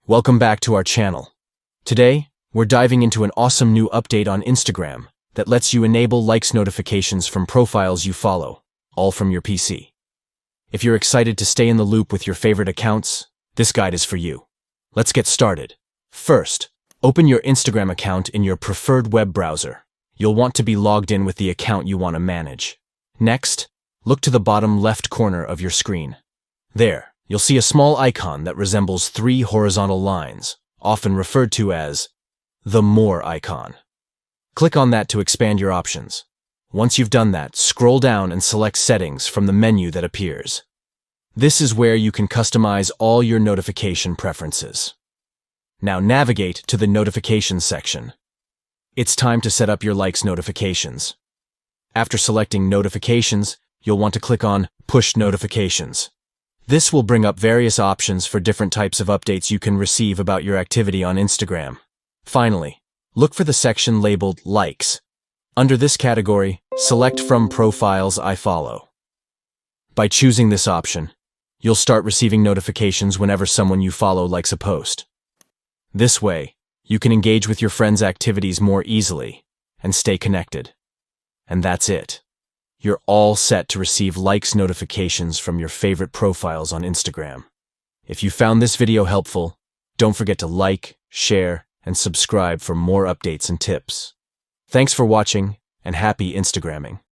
Welcome back to our channel. Today, we're diving into an awesome new update on Instagram that lets you enable likes notifications from profiles you follow, all from your PC. If you're excited to stay in the loop with your favorite accounts, this guide is for you. Let's get started. First, open your Instagram account in your preferred web browser. You'll want to be logged in with the account you want to manage. Next, look to the bottom left corner of your screen. There, you'll see a small icon that resembles 3 horizontal lines, often referred to as the More icon. Click on that to expand your options. Once you've done that, scroll down and select Settings from the menu that appears. This is where you can customize all your notification preferences. Now navigate to the Notifications section. It's time to set up your likes notifications. After selecting Notifications, you'll want to click on Push Notifications. This will bring up various options for different types of updates you can receive about your activity on Instagram. Finally, look for the section labeled Likes. Under this category, select from Profiles I Follow. By choosing this option, you'll start receiving notifications whenever someone you follow likes a post. This way, you can engage with your friends' activities more easily and stay connected. And that's it. You're all set to receive likes notifications from your favorite profiles on Instagram. If you found this video helpful, don't forget to like, share, and subscribe for more updates and tips. Thanks for watching, and happy Instagramming.